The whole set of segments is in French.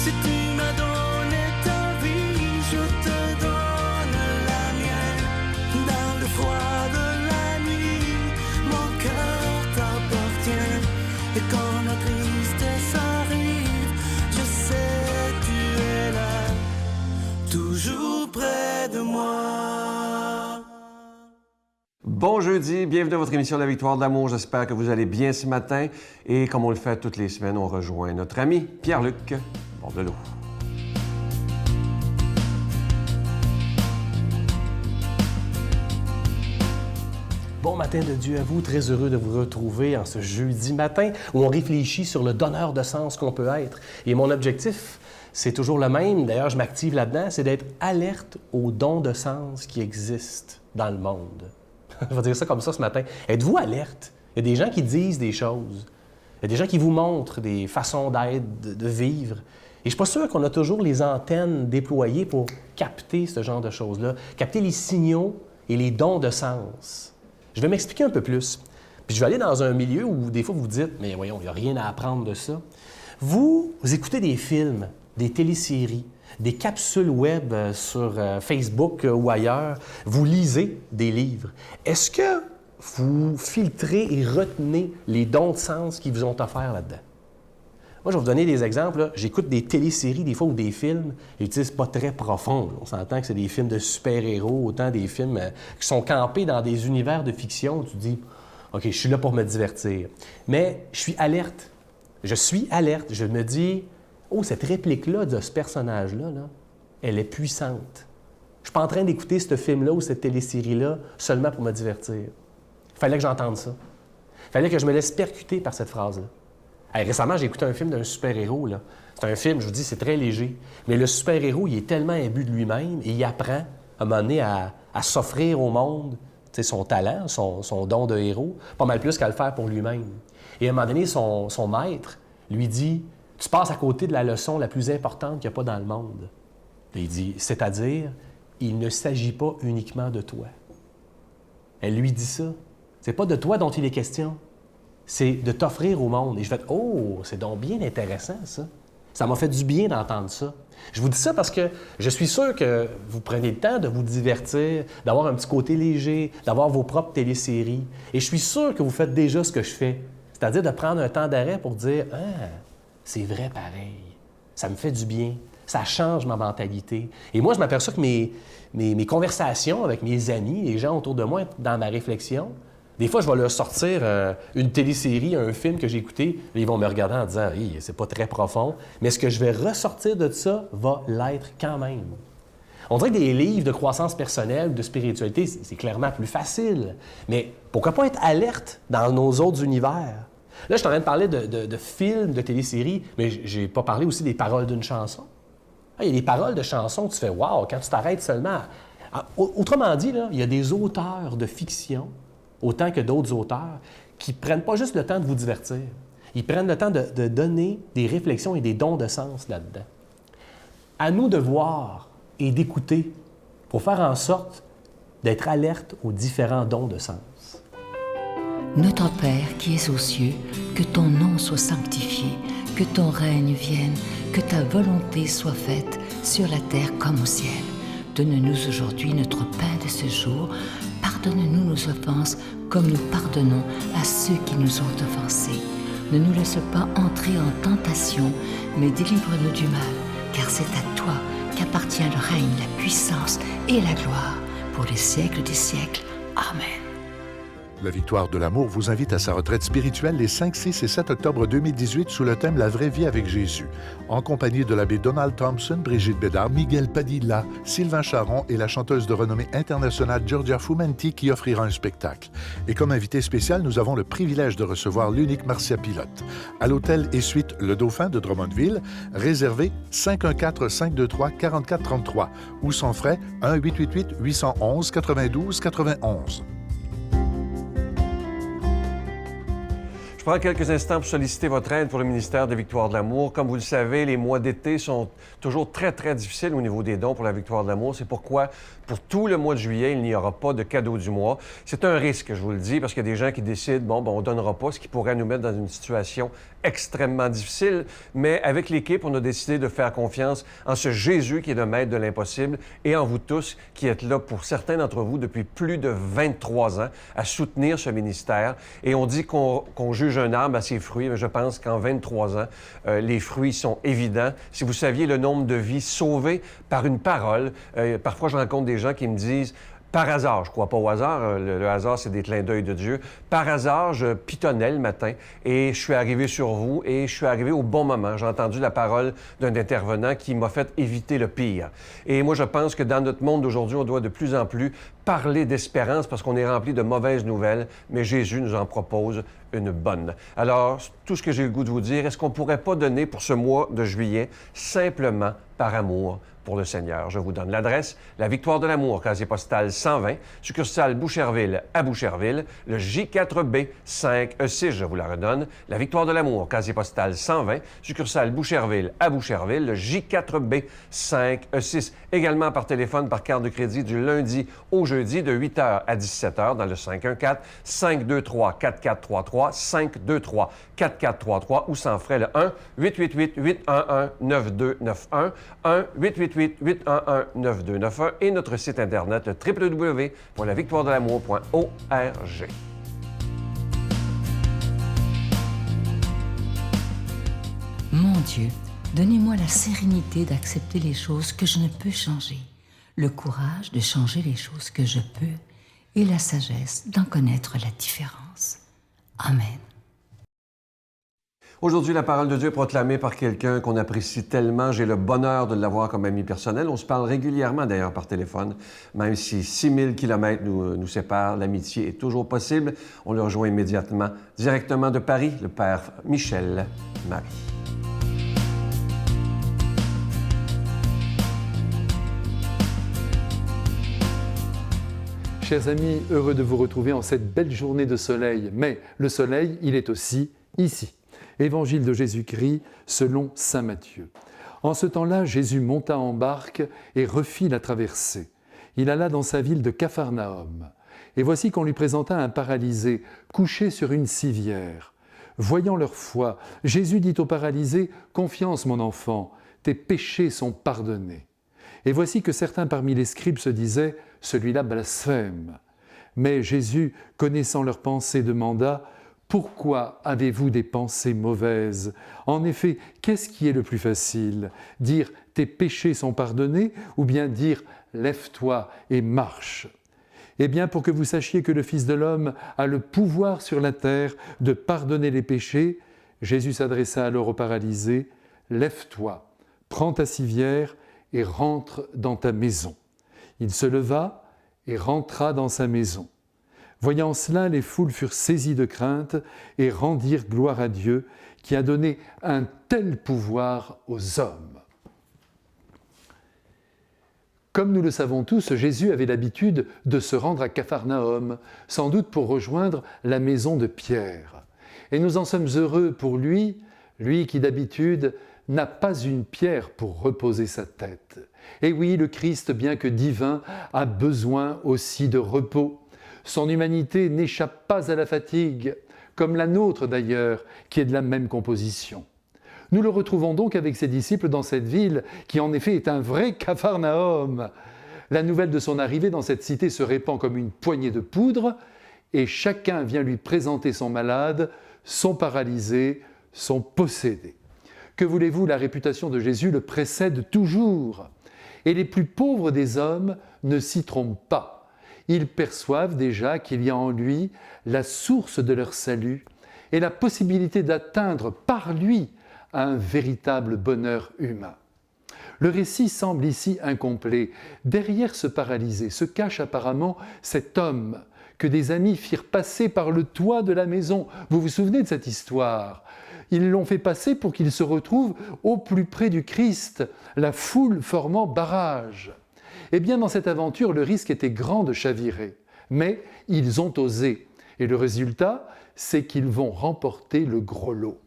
Si tu m'as donné ta vie, je te donne la mienne. Dans le froid de la nuit, mon cœur t'appartient. Et quand la tristesse arrive, je sais tu es là, toujours près de moi. Bon jeudi, bienvenue à votre émission La Victoire de l'amour. J'espère que vous allez bien ce matin. Et comme on le fait toutes les semaines, on rejoint notre ami Pierre-Luc Bordelot. Bon matin de Dieu à vous, très heureux de vous retrouver en ce jeudi matin où on réfléchit sur le donneur de sens qu'on peut être. Et mon objectif, c'est toujours le même, d'ailleurs je m'active là-dedans, c'est d'être alerte aux dons de sens qui existent dans le monde. Je vais dire ça comme ça ce matin. Êtes-vous alerte? Il y a des gens qui disent des choses. Il y a des gens qui vous montrent des façons d'être, de vivre. Et je ne suis pas sûr qu'on a toujours les antennes déployées pour capter ce genre de choses-là, capter les signaux et les dons de sens. Je vais m'expliquer un peu plus. Puis je vais aller dans un milieu où des fois vous vous dites « Mais voyons, il n'y a rien à apprendre de ça. » Vous écoutez des films, des téléséries, des capsules web sur Facebook ou ailleurs. Vous lisez des livres. Est-ce que vous filtrez et retenez les dons de sens qui vous ont offerts là-dedans? Moi, je vais vous donner des exemples. Là. J'écoute des téléséries, des fois, ou des films, et c'est pas très profond. On s'entend que c'est des films de super-héros, autant des films qui sont campés dans des univers de fiction. Tu dis, OK, je suis là pour me divertir. Mais je suis alerte. Je me dis, oh, cette réplique-là de ce personnage-là, là, elle est puissante. Je ne suis pas en train d'écouter ce film-là ou cette télésérie-là seulement pour me divertir. Il fallait que j'entende ça. Il fallait que je me laisse percuter par cette phrase-là. Hey, récemment, j'ai écouté un film d'un super-héros. Là. C'est un film, je vous dis, c'est très léger. Mais le super-héros, il est tellement imbu de lui-même et il apprend, à un moment donné, à s'offrir au monde son talent, son don de héros, pas mal plus qu'à le faire pour lui-même. Et à un moment donné, son maître lui dit « Tu passes à côté de la leçon la plus importante qu'il n'y a pas dans le monde. » Et il dit « C'est-à-dire, il ne s'agit pas uniquement de toi. » Elle lui dit ça. C'est pas de toi dont il est question. C'est de t'offrir au monde. Et je fais « Oh, c'est donc bien intéressant, ça. » Ça m'a fait du bien d'entendre ça. Je vous dis ça parce que je suis sûr que vous prenez le temps de vous divertir, d'avoir un petit côté léger, d'avoir vos propres téléséries. Et je suis sûr que vous faites déjà ce que je fais. C'est-à-dire de prendre un temps d'arrêt pour dire « Ah, c'est vrai pareil. Ça me fait du bien. Ça change ma mentalité. » Et moi, je m'aperçois que mes conversations avec mes amis, les gens autour de moi, dans ma réflexion, des fois, je vais leur sortir une télésérie, un film que j'ai écouté, et ils vont me regarder en disant hey, « c'est pas très profond », mais ce que je vais ressortir de ça va l'être quand même. On dirait que des livres de croissance personnelle, de spiritualité, c'est clairement plus facile. Mais pourquoi pas être alerte dans nos autres univers? Là, je suis en train de parler de films, de téléséries, mais j'ai pas parlé aussi des paroles d'une chanson. Il y a des paroles de chansons, tu fais « wow » quand tu t'arrêtes seulement. Autrement dit, là, il y a des auteurs de fiction autant que d'autres auteurs, qui ne prennent pas juste le temps de vous divertir. Ils prennent le temps de donner des réflexions et des dons de sens là-dedans. À nous de voir et d'écouter pour faire en sorte d'être alerte aux différents dons de sens. Notre Père qui es aux cieux, que ton nom soit sanctifié, que ton règne vienne, que ta volonté soit faite sur la terre comme au ciel. Donne-nous aujourd'hui notre pain de ce jour. Pardonne-nous nos offenses, comme nous pardonnons à ceux qui nous ont offensés. Ne nous laisse pas entrer en tentation, mais délivre-nous du mal, car c'est à toi qu'appartient le règne, la puissance et la gloire, pour les siècles des siècles. Amen. La Victoire de l'amour vous invite à sa retraite spirituelle les 5, 6 et 7 octobre 2018 sous le thème « La vraie vie avec Jésus », en compagnie de l'abbé Donald Thompson, Brigitte Bédard, Miguel Padilla, Sylvain Charon et la chanteuse de renommée internationale Giorgia Fumenti qui offrira un spectacle. Et comme invité spécial, nous avons le privilège de recevoir l'unique Marcia Pilote. À l'hôtel et suite Le Dauphin de Drummondville, réservé 514-523-4433 ou sans frais 1-888-811-92-91. Je prends quelques instants pour solliciter votre aide pour le ministère de Victoire de l'Amour. Comme vous le savez, les mois d'été sont toujours très, très difficiles au niveau des dons pour la Victoire de l'Amour. C'est pourquoi, pour tout le mois de juillet, il n'y aura pas de cadeau du mois. C'est un risque, je vous le dis, parce qu'il y a des gens qui décident, on ne donnera pas, ce qui pourrait nous mettre dans une situation extrêmement difficile. Mais avec l'équipe, on a décidé de faire confiance en ce Jésus qui est le maître de l'impossible et en vous tous qui êtes là, pour certains d'entre vous, depuis plus de 23 ans, à soutenir ce ministère. Et on dit qu'on juge un arbre à ses fruits, mais je pense qu'en 23 ans, les fruits sont évidents. Si vous saviez le nombre de vies sauvées par une parole, parfois je rencontre des gens qui me disent, par hasard, je ne crois pas au hasard, le hasard c'est des clins d'œil de Dieu, par hasard, je pitonnais le matin et je suis arrivé sur vous et je suis arrivé au bon moment. J'ai entendu la parole d'un intervenant qui m'a fait éviter le pire. Et moi, je pense que dans notre monde d'aujourd'hui, on doit de plus en plus parler d'espérance parce qu'on est rempli de mauvaises nouvelles, mais Jésus nous en propose une bonne. Alors, tout ce que j'ai le goût de vous dire, est-ce qu'on ne pourrait pas donner pour ce mois de juillet simplement par amour pour le Seigneur? Je vous donne l'adresse, la Victoire de l'Amour, casier postal 120, succursale Boucherville à Boucherville, le J4B 5E6, je vous la redonne, la Victoire de l'Amour, casier postal 120, succursale Boucherville à Boucherville, le J4B 5E6. Également par téléphone, par carte de crédit du lundi au jeudi de 8h à 17h dans le 514-523-4433, 523-4433 ou sans frais le 1-888-811-9291, 1-888-811-9291 et notre site Internet, le www.lavictoiredelamour.org. Mon Dieu, donnez-moi la sérénité d'accepter les choses que je ne peux changer, le courage de changer les choses que je peux et la sagesse d'en connaître la différence. Amen. Aujourd'hui, la parole de Dieu est proclamée par quelqu'un qu'on apprécie tellement. J'ai le bonheur de l'avoir comme ami personnel. On se parle régulièrement, d'ailleurs, par téléphone. Même si 6000 kilomètres nous séparent, l'amitié est toujours possible. On le rejoint immédiatement, directement de Paris, le Père Michel Marie. Chers amis, heureux de vous retrouver en cette belle journée de soleil. Mais le soleil, il est aussi ici. Évangile de Jésus-Christ selon saint Matthieu. En ce temps-là, Jésus monta en barque et refit la traversée. Il alla dans sa ville de Capharnaüm. Et voici qu'on lui présenta un paralysé couché sur une civière. Voyant leur foi, Jésus dit au paralysé « Confiance, mon enfant, tes péchés sont pardonnés. » Et voici que certains parmi les scribes se disaient « Celui-là blasphème. » Mais Jésus, connaissant leurs pensées, demanda « Pourquoi avez-vous des pensées mauvaises? En effet, qu'est-ce qui est le plus facile? Dire « Tes péchés sont pardonnés » ou bien dire « Lève-toi et marche ». Eh bien, pour que vous sachiez que le Fils de l'homme a le pouvoir sur la terre de pardonner les péchés, Jésus s'adressa alors au paralysé « Lève-toi, prends ta civière et rentre dans ta maison. » Il se leva et rentra dans sa maison. Voyant cela, les foules furent saisies de crainte et rendirent gloire à Dieu qui a donné un tel pouvoir aux hommes. Comme nous le savons tous, Jésus avait l'habitude de se rendre à Capharnaüm, sans doute pour rejoindre la maison de Pierre. Et nous en sommes heureux pour lui, lui qui d'habitude n'a pas une pierre pour reposer sa tête. Et oui, le Christ, bien que divin, a besoin aussi de repos. Son humanité n'échappe pas à la fatigue, comme la nôtre d'ailleurs, qui est de la même composition. Nous le retrouvons donc avec ses disciples dans cette ville, qui en effet est un vrai Capharnaüm. La nouvelle de son arrivée dans cette cité se répand comme une poignée de poudre, et chacun vient lui présenter son malade, son paralysé, son possédé. Que voulez-vous, la réputation de Jésus le précède toujours. Et les plus pauvres des hommes ne s'y trompent pas. Ils perçoivent déjà qu'il y a en lui la source de leur salut et la possibilité d'atteindre par lui un véritable bonheur humain. Le récit semble ici incomplet. Derrière ce paralysé se cache apparemment cet homme que des amis firent passer par le toit de la maison. Vous vous souvenez de cette histoire ? Ils l'ont fait passer pour qu'il se retrouve au plus près du Christ, la foule formant barrage. Eh bien, dans cette aventure, le risque était grand de chavirer. Mais ils ont osé. Et le résultat, c'est qu'ils vont remporter le gros lot.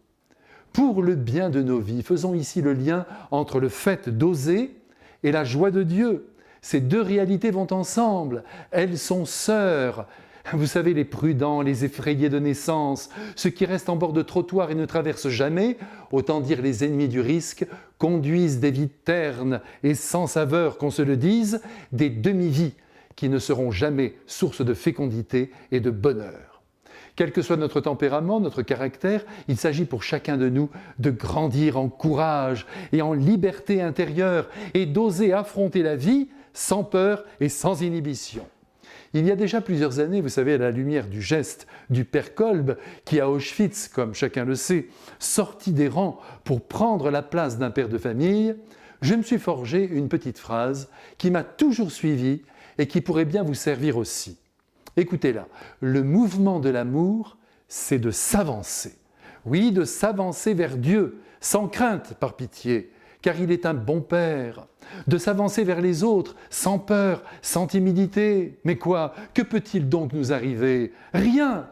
Pour le bien de nos vies, faisons ici le lien entre le fait d'oser et la joie de Dieu. Ces deux réalités vont ensemble, elles sont sœurs. Vous savez, les prudents, les effrayés de naissance, ceux qui restent en bord de trottoir et ne traversent jamais, autant dire les ennemis du risque, conduisent des vies ternes et sans saveur, qu'on se le dise, des demi-vies qui ne seront jamais source de fécondité et de bonheur. Quel que soit notre tempérament, notre caractère, il s'agit pour chacun de nous de grandir en courage et en liberté intérieure et d'oser affronter la vie sans peur et sans inhibition. Il y a déjà plusieurs années, vous savez, à la lumière du geste du père Kolb, qui à Auschwitz, comme chacun le sait, sortit des rangs pour prendre la place d'un père de famille, je me suis forgé une petite phrase qui m'a toujours suivi et qui pourrait bien vous servir aussi. Écoutez-la, le mouvement de l'amour, c'est de s'avancer. Oui, de s'avancer vers Dieu, sans crainte, par pitié, car il est un bon Père. De s'avancer vers les autres, sans peur, sans timidité. Mais quoi? Que peut-il donc nous arriver? Rien!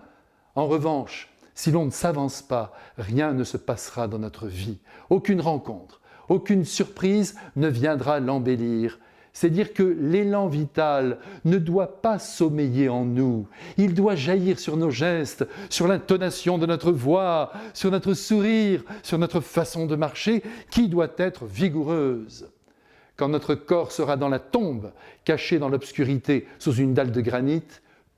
En revanche, si l'on ne s'avance pas, rien ne se passera dans notre vie. Aucune rencontre, aucune surprise ne viendra l'embellir. C'est dire que l'élan vital ne doit pas sommeiller en nous. Il doit jaillir sur nos gestes, sur l'intonation de notre voix, sur notre sourire, sur notre façon de marcher, qui doit être vigoureuse. Quand notre corps sera dans la tombe, caché dans l'obscurité sous une dalle de granit,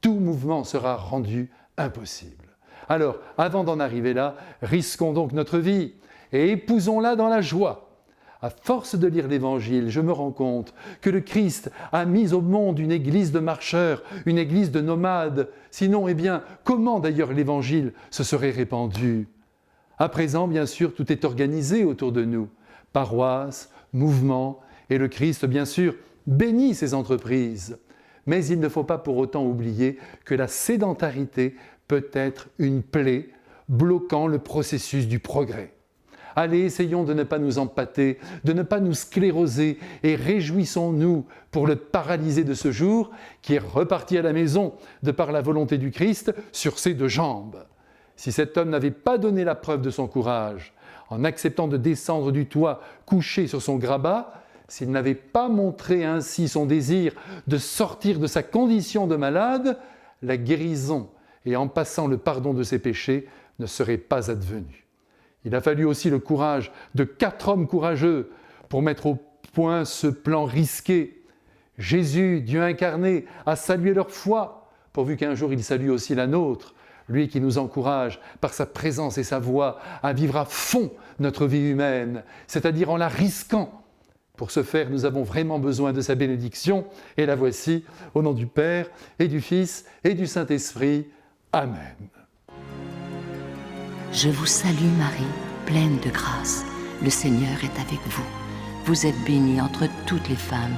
tout mouvement sera rendu impossible. Alors, avant d'en arriver là, risquons donc notre vie et épousons-la dans la joie. À force de lire l'Évangile, je me rends compte que le Christ a mis au monde une église de marcheurs, une église de nomades. Sinon, eh bien, comment d'ailleurs l'Évangile se serait répandu? À présent, bien sûr, tout est organisé autour de nous. Paroisses, mouvements, et le Christ, bien sûr, bénit ces entreprises. Mais il ne faut pas pour autant oublier que la sédentarité peut être une plaie bloquant le processus du progrès. Allez, essayons de ne pas nous empâter, de ne pas nous scléroser et réjouissons-nous pour le paralysé de ce jour qui est reparti à la maison de par la volonté du Christ sur ses deux jambes. Si cet homme n'avait pas donné la preuve de son courage en acceptant de descendre du toit couché sur son grabat, s'il n'avait pas montré ainsi son désir de sortir de sa condition de malade, la guérison et en passant le pardon de ses péchés ne serait pas advenue. Il a fallu aussi le courage de 4 hommes courageux pour mettre au point ce plan risqué. Jésus, Dieu incarné, a salué leur foi, pourvu qu'un jour il salue aussi la nôtre, lui qui nous encourage par sa présence et sa voix à vivre à fond notre vie humaine, c'est-à-dire en la risquant. Pour ce faire, nous avons vraiment besoin de sa bénédiction, et la voici, au nom du Père, et du Fils, et du Saint-Esprit. Amen. Je vous salue Marie, pleine de grâce. Le Seigneur est avec vous. Vous êtes bénie entre toutes les femmes,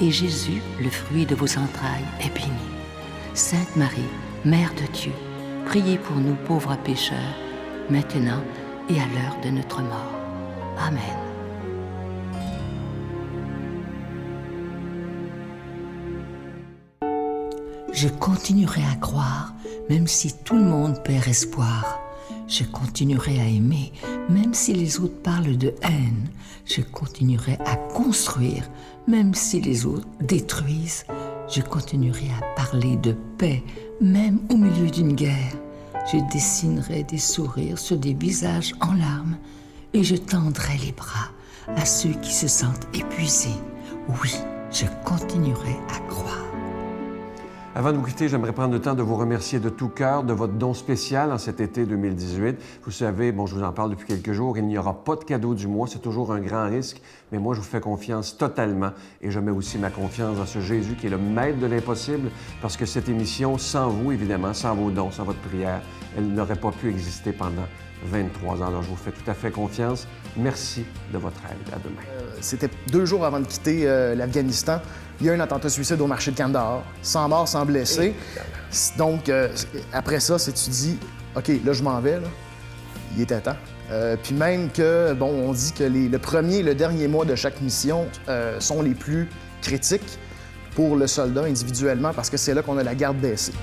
et Jésus, le fruit de vos entrailles, est béni. Sainte Marie, Mère de Dieu, priez pour nous pauvres pécheurs, maintenant et à l'heure de notre mort. Amen. Je continuerai à croire, même si tout le monde perd espoir. Je continuerai à aimer, même si les autres parlent de haine. Je continuerai à construire, même si les autres détruisent. Je continuerai à parler de paix, même au milieu d'une guerre. Je dessinerai des sourires sur des visages en larmes et je tendrai les bras à ceux qui se sentent épuisés. Oui, je continuerai à croire. Avant de vous quitter, j'aimerais prendre le temps de vous remercier de tout cœur de votre don spécial en cet été 2018. Vous savez, bon, je vous en parle depuis quelques jours, il n'y aura pas de cadeau du mois, c'est toujours un grand risque, mais moi, je vous fais confiance totalement et je mets aussi ma confiance dans ce Jésus qui est le maître de l'impossible parce que cette émission, sans vous, évidemment, sans vos dons, sans votre prière, elle n'aurait pas pu exister pendant 23 ans. Alors, je vous fais tout à fait confiance. Merci de votre aide. À demain. C'était 2 jours avant de quitter l'Afghanistan. Il y a eu un attentat suicide au marché de Kandahar, sans mort, sans blessé. Donc, après ça, tu te dis, OK, là, je m'en vais, là. Il était temps. Puis même que, bon, on dit que le premier et le dernier mois de chaque mission sont les plus critiques pour le soldat individuellement parce que c'est là qu'on a la garde baissée.